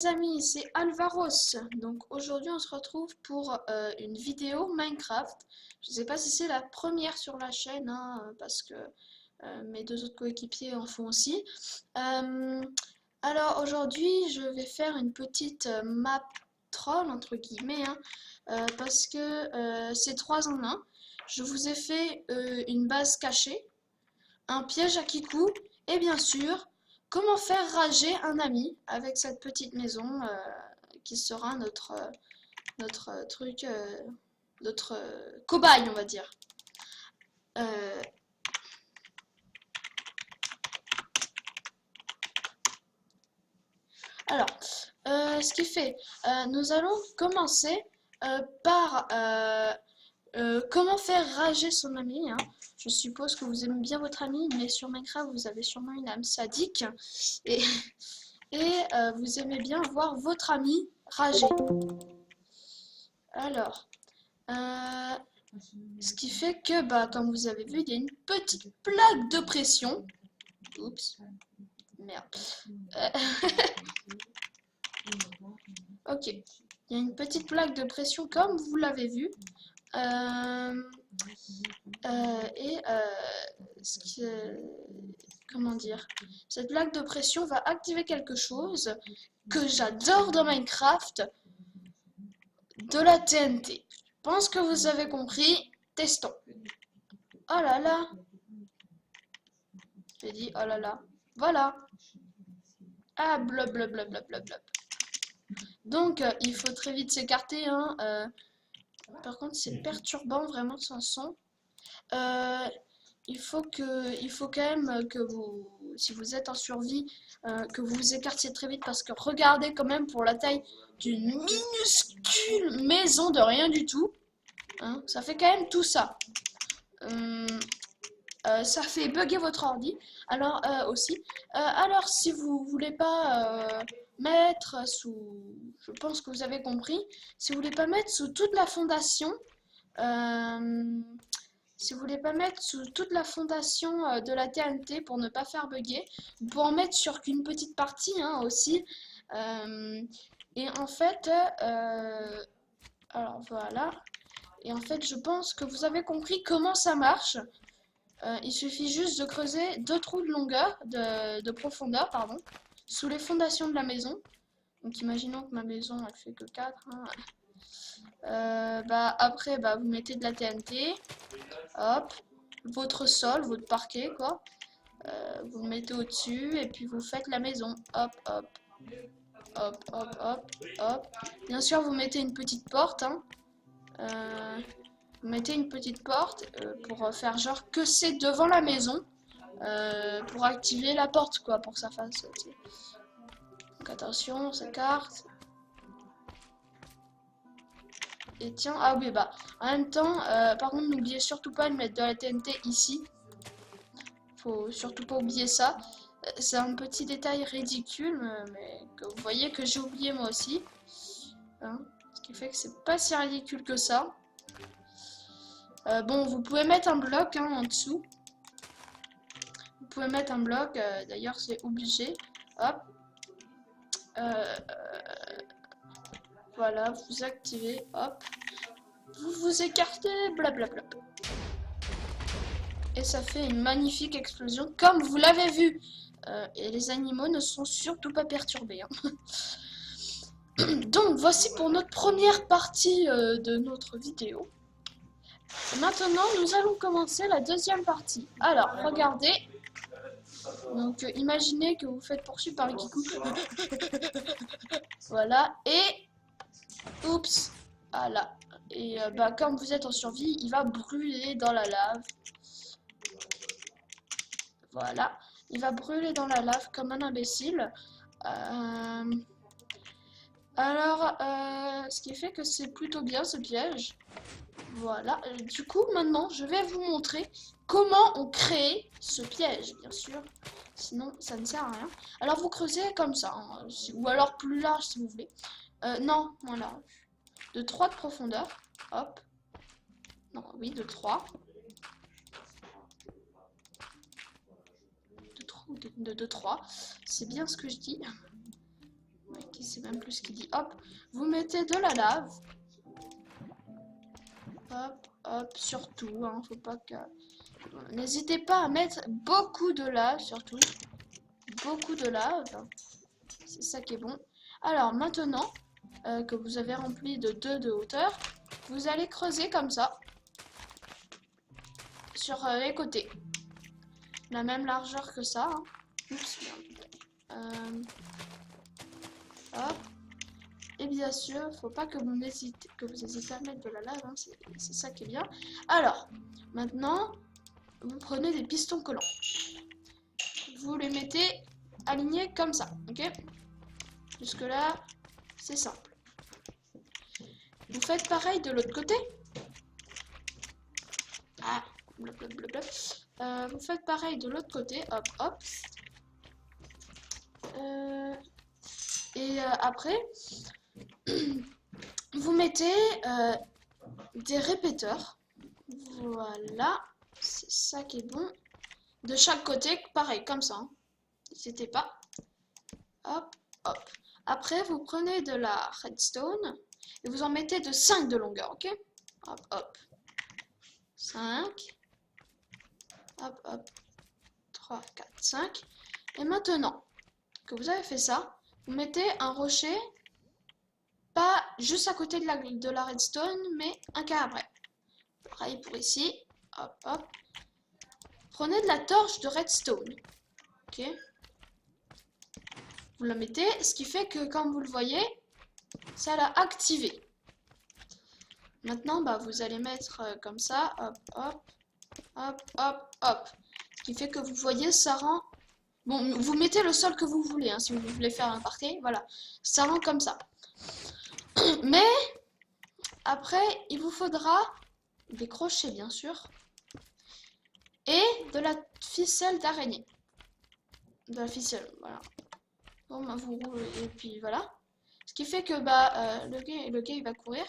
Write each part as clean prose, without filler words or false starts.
Les amis, c'est Alvaros. Donc aujourd'hui on se retrouve pour une vidéo Minecraft. Je ne sais pas si c'est la première sur la chaîne, hein, parce que mes deux autres coéquipiers en font aussi. Alors aujourd'hui je vais faire une petite map troll entre guillemets, hein, parce que c'est 3 en 1. Je vous ai fait une base cachée, un piège à Kikou et bien sûr comment faire rager un ami avec cette petite maison qui sera notre truc, notre cobaye, on va dire. Euh, alors, ce qui fait, nous allons commencer par comment faire rager son ami, hein. Je suppose que vous aimez bien votre ami, mais sur Minecraft, vous avez sûrement une âme sadique. Et, vous aimez bien voir votre ami rager. Alors, ce qui fait que, bah, comme vous avez vu, il y a une petite plaque de pression. Oups. Merde. Ok. Il y a une petite plaque de pression, comme vous l'avez vu. Comment dire, cette plaque de pression va activer quelque chose que j'adore dans Minecraft, de la TNT. Je pense que vous avez compris. Testons. Oh là là. J'ai dit oh là là. Voilà. Ah, blub blub blub blub blub blub. Donc il faut très vite s'écarter, hein. Par contre c'est perturbant vraiment sans son. Il faut quand même que vous, si vous êtes en survie, que vous vous écartiez très vite parce que regardez quand même pour la taille d'une minuscule maison de rien du tout, hein, ça fait quand même tout ça. Ça fait bugger votre ordi. Alors aussi. Alors si vous voulez pas mettre sous, je pense que vous avez compris, si vous voulez pas mettre sous toute la fondation. Si vous voulez pas mettre sous toute la fondation de la TNT pour ne pas faire bugger, vous pouvez en mettre sur qu'une petite partie, hein, aussi. Et en fait, alors voilà. Et en fait, je pense que vous avez compris comment ça marche. Il suffit juste de creuser 2 trous de longueur, de profondeur, pardon, sous les fondations de la maison. Donc imaginons que ma maison elle fait que 4. Hein. Bah, après, bah, vous mettez de la TNT. Hop, votre sol, votre parquet, quoi. Vous le mettez au-dessus et puis vous faites la maison. Hop, hop, hop, hop, hop, hop. Bien sûr, vous mettez une petite porte, hein. Vous mettez une petite porte pour faire genre que c'est devant la maison. Pour activer la porte, quoi, pour que ça fasse. Donc attention, on s'écarte. Et tiens, ah oui, bah, en même temps, par contre, n'oubliez surtout pas de mettre de la TNT ici. Faut surtout pas oublier ça. C'est un petit détail ridicule, mais que vous voyez que j'ai oublié moi aussi. Hein, ce qui fait que c'est pas si ridicule que ça. Bon, vous pouvez mettre un bloc, hein, en dessous. Vous pouvez mettre un bloc, d'ailleurs c'est obligé. Hop. Voilà, vous activez, hop. Vous vous écartez, blablabla. Et ça fait une magnifique explosion, comme vous l'avez vu. Et les animaux ne sont surtout pas perturbés, hein. Donc, voici pour notre première partie de notre vidéo. Maintenant, nous allons commencer la deuxième partie. Alors, regardez. Donc, imaginez que vous faites poursuivre par le Kikou. Voilà, et... Oups. Voilà. Et bah, comme vous êtes en survie, il va brûler dans la lave. Voilà. Il va brûler dans la lave comme un imbécile. Alors, ce qui fait que c'est plutôt bien ce piège. Voilà. Du coup, maintenant, je vais vous montrer comment on crée ce piège, bien sûr. Sinon, ça ne sert à rien. Alors, vous creusez comme ça, hein, ou alors plus large si vous voulez. Non, moins large. De 3 de profondeur. Hop. Non, oui, de 3. De 3. C'est bien ce que je dis. Oui. qui sait même plus ce qu'il dit. Hop, vous mettez de la lave. Hop, hop, surtout, hein, faut pas que... N'hésitez pas à mettre beaucoup de lave, surtout. Beaucoup de lave. C'est ça qui est bon. Alors, maintenant que vous avez rempli de 2 de hauteur, vous allez creuser comme ça. Sur les côtés. La même largeur que ça. Hein. Oups, merde. Hop. Et bien sûr, faut pas que vous hésitez à mettre de la lave. Hein. C'est ça qui est bien. Alors, maintenant, vous prenez des pistons collants. Vous les mettez alignés comme ça. Ok? Jusque là, c'est simple. Vous faites pareil de l'autre côté. Ah, blablabla. Vous faites pareil de l'autre côté. Hop, hop. Après, vous mettez des répéteurs. Voilà. C'est ça qui est bon. De chaque côté, pareil, comme ça. Hein. N'hésitez pas. Hop, hop. Après, vous prenez de la redstone et vous en mettez de 5 de longueur, ok? Hop, hop. 5. Hop, hop. 3, 4, 5. Et maintenant que vous avez fait ça, vous mettez un rocher, pas juste à côté de la redstone, mais un quart après. Pareil pour ici. Hop, hop. Prenez de la torche de redstone. Ok. Vous la mettez, ce qui fait que, comme vous le voyez, ça l'a activé. Maintenant, bah, vous allez mettre comme ça. Hop, hop. Hop, hop, hop. Ce qui fait que vous voyez, ça rend... Bon, vous mettez le sol que vous voulez, hein, si vous voulez faire un parquet. Voilà. Ça rend comme ça. Mais, après, il vous faudra des crochets, bien sûr. Et de la ficelle d'araignée. De la ficelle, voilà. Bon, bah, vous roulez, et puis voilà. Ce qui fait que bah, le gars il va courir.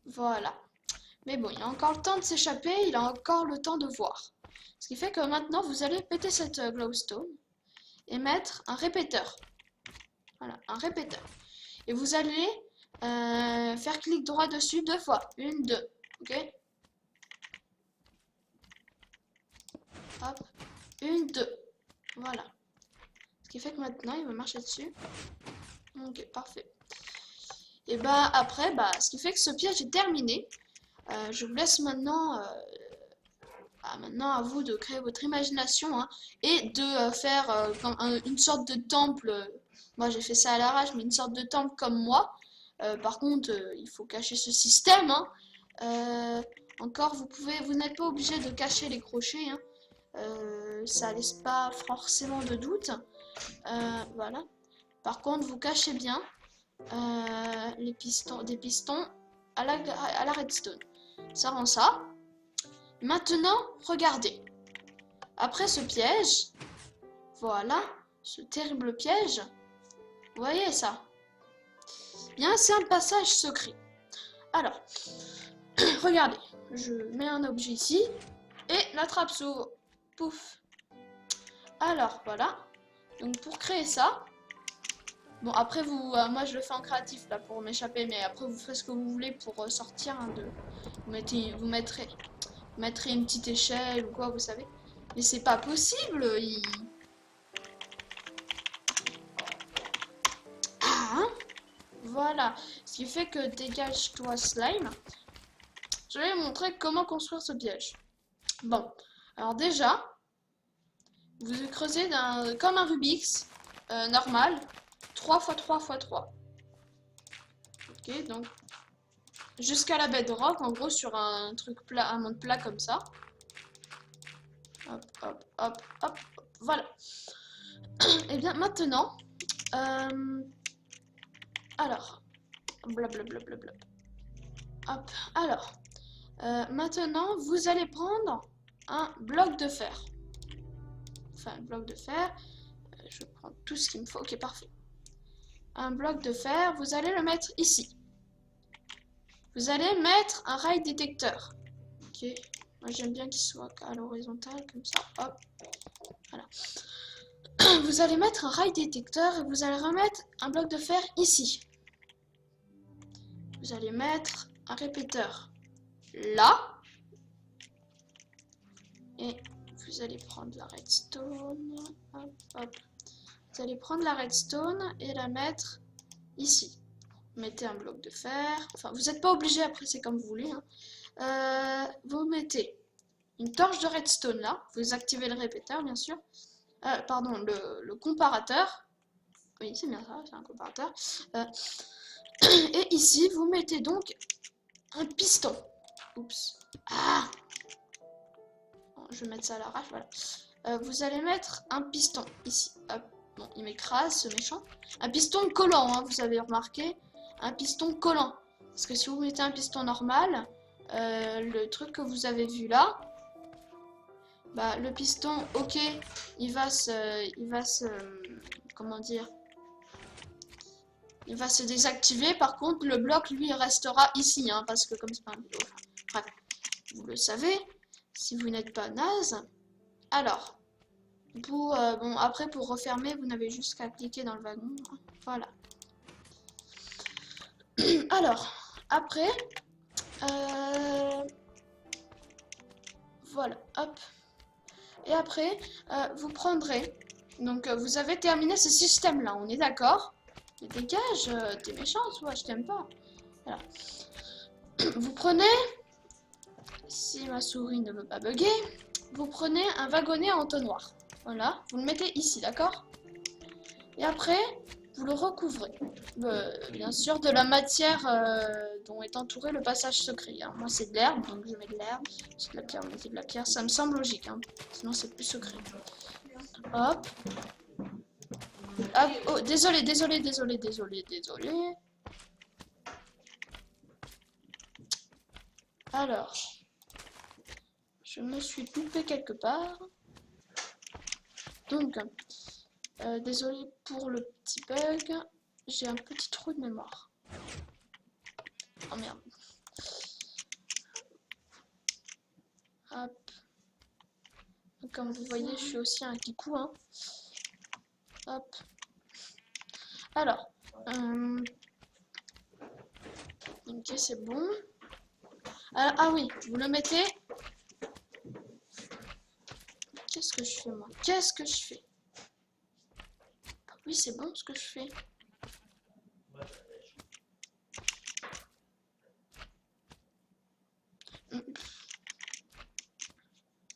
Voilà. Mais bon, il a encore le temps de s'échapper, il a encore le temps de voir. Ce qui fait que maintenant, vous allez péter cette glowstone et mettre un répéteur. Voilà, un répéteur. Et vous allez faire clic droit dessus 2 fois. 1, 2. Ok? Hop. 1, 2. Voilà. Ce qui fait que maintenant, il va marcher dessus. Ok, parfait. Et bah après, bah, ce qui fait que ce piège est terminé. Je vous laisse maintenant, maintenant à vous de créer votre imagination hein, et de faire une sorte de temple. Moi j'ai fait ça à l'arrache, mais une sorte de temple comme moi. Par contre, il faut cacher ce système. Hein. Encore, vous n'êtes pas obligé de cacher les crochets. Hein. Ça laisse pas forcément de doute. Voilà. Par contre, vous cachez bien des pistons à la redstone. Ça rend ça. Maintenant, regardez. Après ce piège, voilà, ce terrible piège, vous voyez ça? Bien, c'est un passage secret. Alors, regardez, je mets un objet ici et la trappe s'ouvre. Pouf. Alors, voilà. Donc, pour créer ça, bon, après, moi je le fais en créatif là pour m'échapper, mais après, vous ferez ce que vous voulez pour sortir hein, de. Vous mettrez une petite échelle ou quoi, vous savez. Mais c'est pas possible. Ah, hein. Voilà. Ce qui fait que dégage-toi slime. Je vais vous montrer comment construire ce piège. Bon. Alors déjà, vous creusez comme un Rubik's normal. 3 x 3 x 3. Ok, donc jusqu'à la bedrock, en gros, sur un truc plat, un monde plat comme ça. Hop, hop, hop, hop, voilà. Et bien maintenant, alors, blablabla. Hop, alors, maintenant, vous allez prendre un bloc de fer. Enfin, un bloc de fer. Je prends tout ce qu'il me faut. Ok, parfait. Un bloc de fer, vous allez le mettre ici. Vous allez mettre un rail détecteur. Ok. Moi, j'aime bien qu'il soit à l'horizontale, comme ça. Hop. Voilà. Vous allez mettre un rail détecteur et vous allez remettre un bloc de fer ici. Vous allez mettre un répéteur là. Et vous allez prendre la redstone. Hop, hop. Vous allez prendre la redstone et la mettre ici. Mettez un bloc de fer. Enfin, vous n'êtes pas obligé, après c'est comme vous voulez. Hein. Vous mettez une torche de redstone là. Vous activez le répéteur, bien sûr. Pardon, le comparateur. Oui, c'est bien ça, c'est un comparateur. Et ici, vous mettez donc un piston. Oups. Ah! Je vais mettre ça à l'arrache, voilà. Vous allez mettre un piston ici. Hop. Bon, il m'écrase, ce méchant. Un piston collant, hein, vous avez remarqué. Un piston collant. Parce que si vous mettez un piston normal, le truc que vous avez vu là, bah, le piston, ok, comment dire, il va se désactiver. Par contre, le bloc, lui, restera ici, hein, parce que comme c'est pas un bloc. Bref, vous le savez, si vous n'êtes pas naze. Alors, bon, après, pour refermer, vous n'avez juste qu'à cliquer dans le wagon. Voilà. Alors, après, voilà, hop. Et après, vous prendrez, donc vous avez terminé ce système-là, on est d'accord? Mais dégage, t'es méchant, toi, je t'aime pas. Voilà. Vous prenez, si ma souris ne veut pas bugger, vous prenez un wagonnet à entonnoir. Voilà, vous le mettez ici, d'accord? Et après, vous le recouvrez. Bien sûr, de la matière dont est entouré le passage secret. Hein. Moi, c'est de l'herbe, donc je mets de l'herbe. C'est de la pierre, mettez de la pierre. Ça me semble logique, hein. Sinon c'est plus secret. Hop. Ah, oh, désolé. Alors, je me suis loupé quelque part. Donc, désolé pour le petit bug. J'ai un petit trou de mémoire. Oh merde. Hop. Comme vous voyez, je suis aussi un kikou. Hein. Hop. Alors. Ok, c'est bon. Ah oui, vous le mettez. Qu'est-ce que je fais, moi? Qu'est-ce que je fais? Oui, c'est bon ce que je fais.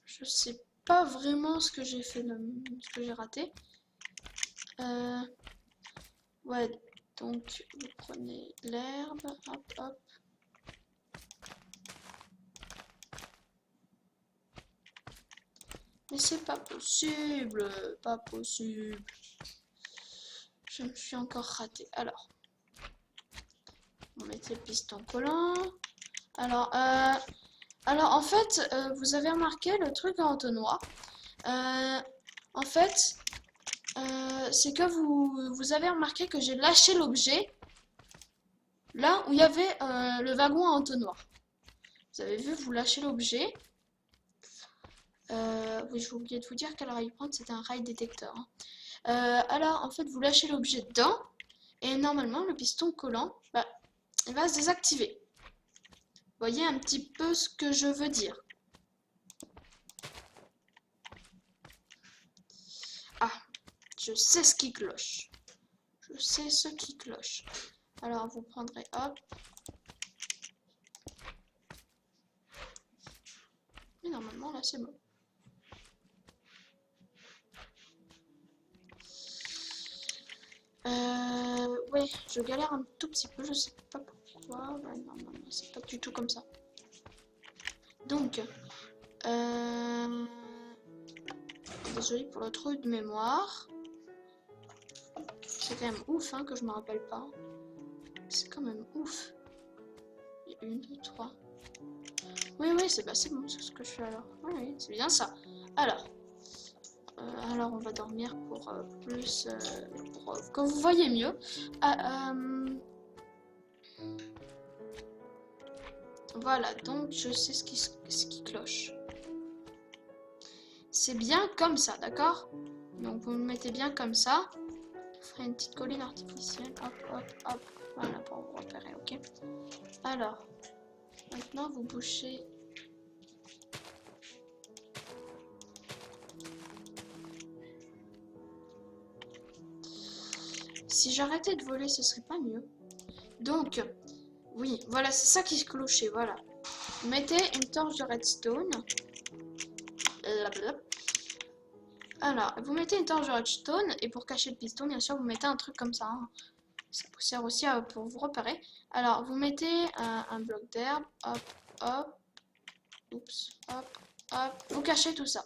Je sais pas vraiment ce que j'ai fait, ce que j'ai raté. Ouais, donc vous prenez l'herbe, hop, hop. Mais c'est pas possible, pas possible. Je me suis encore raté. Alors, on mettait le piston collant. Alors en fait, vous avez remarqué le truc en entonnoir. En fait, c'est que vous avez remarqué que j'ai lâché l'objet là où il y avait le wagon à entonnoir. Vous avez vu, vous lâchez l'objet. Oui, j'ai oublié de vous dire qu'à rail prendre, c'était un rail détecteur. Hein. Alors, en fait, vous lâchez l'objet dedans, et normalement, le piston collant, bah, il va se désactiver. Vous voyez un petit peu ce que je veux dire. Ah, je sais ce qui cloche. Je sais ce qui cloche. Alors, vous prendrez, hop. Mais normalement, là, c'est bon. Ouais, je galère un tout petit peu, je sais pas pourquoi. Ouais, non, c'est pas du tout comme ça. Donc, désolé pour le trou de mémoire. C'est quand même ouf hein, que je me rappelle pas. C'est quand même ouf. Il y a 1, 2, 3. Oui, c'est bon, c'est ce que je fais alors. Oui, c'est bien ça. Alors, on va dormir pour plus. Pour que vous voyez mieux. Voilà, donc je sais ce qui cloche. C'est bien comme ça, d'accord? Donc vous le mettez bien comme ça. Vous ferez une petite colline artificielle. Hop, hop, hop. Voilà, pour vous repérer, ok. Alors, maintenant vous bouchez. Si j'arrêtais de voler, ce serait pas mieux. Donc, oui, voilà, c'est ça qui se clochait, voilà. Vous mettez une torche de redstone. Alors, vous mettez une torche de redstone et pour cacher le piston, bien sûr, vous mettez un truc comme ça. Hein. Ça vous sert aussi pour vous repérer. Alors, vous mettez un bloc d'herbe. Hop, hop. Oups, hop, hop. Vous cachez tout ça.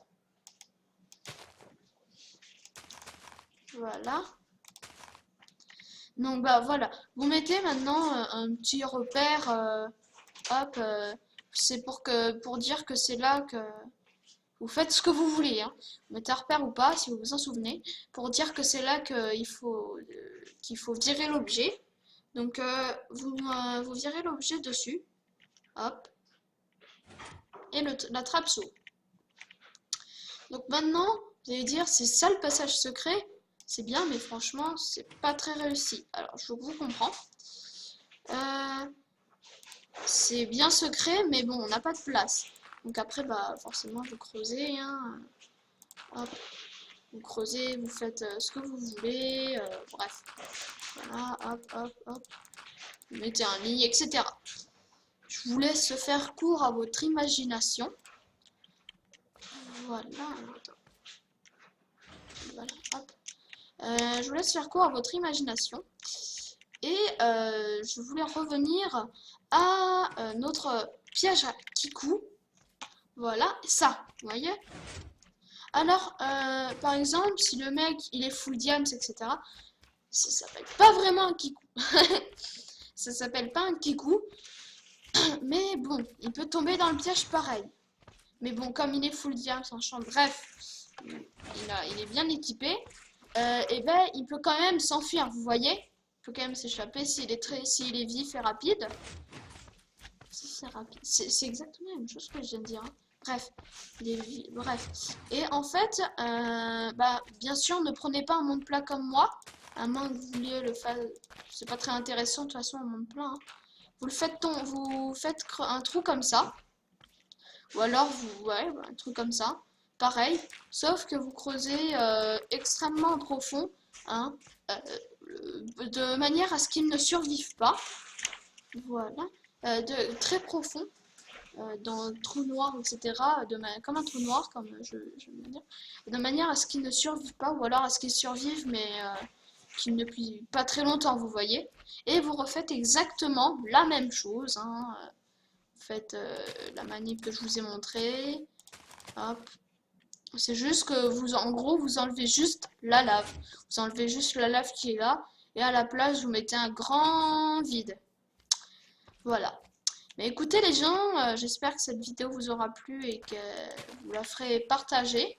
Voilà. Donc, bah voilà. Vous mettez maintenant un petit repère. Hop. C'est pour dire que c'est là que... Vous faites ce que vous voulez, hein. Vous mettez un repère ou pas, si vous vous en souvenez, pour dire que c'est là qu'il faut virer l'objet. Donc, vous virez l'objet dessus. Hop. Et la trappe s'ouvre. Donc maintenant, vous allez dire, c'est ça le passage secret. C'est bien, mais franchement, c'est pas très réussi. Alors, je vous comprends. C'est bien secret, mais bon, on n'a pas de place. Donc après, bah forcément, vous creusez, hein. Hop. Vous creusez, vous faites ce que vous voulez, bref. Voilà, hop, hop, hop. Vous mettez un lit, etc. Je vous laisse faire cours à votre imagination. Voilà, voilà, hop. Je vous laisse faire cours à votre imagination. Et je voulais revenir à notre piège à kikou. Voilà, ça, vous voyez. Alors, par exemple, si le mec, il est full diams, etc., ça s'appelle pas vraiment un kikou. Ça s'appelle pas un kikou. Mais bon, il peut tomber dans le piège pareil. Mais bon, comme il est full diams en champ, bref, il est bien équipé. Et ben, il peut quand même s'enfuir, vous voyez. Il peut quand même s'échapper s'il est vif et rapide. C'est rapide. C'est exactement la même chose que je viens de dire. Hein. Bref, bref. Et en fait, bah, bien sûr, ne prenez pas un monde plat comme moi. À moins que vous vouliez le faire. C'est pas très intéressant de toute façon un monde plat. Hein. Vous faites un trou comme ça. Ou alors, ouais, un truc comme ça. Pareil. Sauf que vous creusez extrêmement profond. Hein, de manière à ce qu'ils ne survivent pas. Voilà. Très profond. Dans le trou noir, etc. Comme un trou noir, comme je viens de dire, de manière à ce qu'ils ne survivent pas, ou alors à ce qu'ils survivent, mais qu'ils ne puissent pas très longtemps, vous voyez. Et vous refaites exactement la même chose. Hein. Vous faites la manip que je vous ai montré. Hop. C'est juste que en gros, vous enlevez juste la lave. Vous enlevez juste la lave qui est là, et à la place, vous mettez un grand vide. Voilà. Mais écoutez les gens, j'espère que cette vidéo vous aura plu et que vous la ferez partager.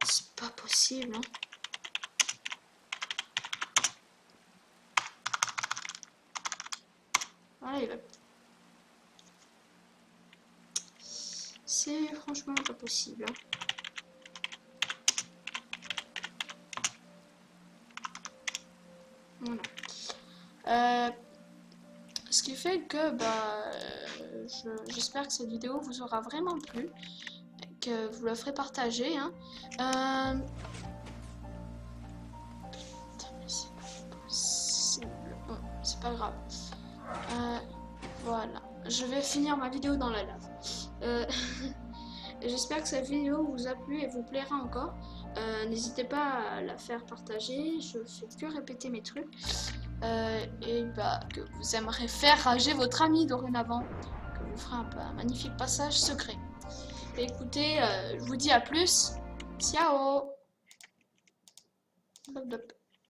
C'est pas possible, hein. Voilà, c'est franchement pas possible. Hein. Voilà. Ce qui fait que bah, j'espère que cette vidéo vous aura vraiment plu, que vous la ferez partager. Hein. Putain, mais c'est pas possible. Bon, c'est pas grave. Voilà, je vais finir ma vidéo dans la lave. J'espère que cette vidéo vous a plu et vous plaira encore. N'hésitez pas à la faire partager, je fais que répéter mes trucs. Et bah, que vous aimerez faire rager votre ami dorénavant, que vous ferez un magnifique passage secret. Et écoutez, je vous dis à plus. Ciao. Bop, bop.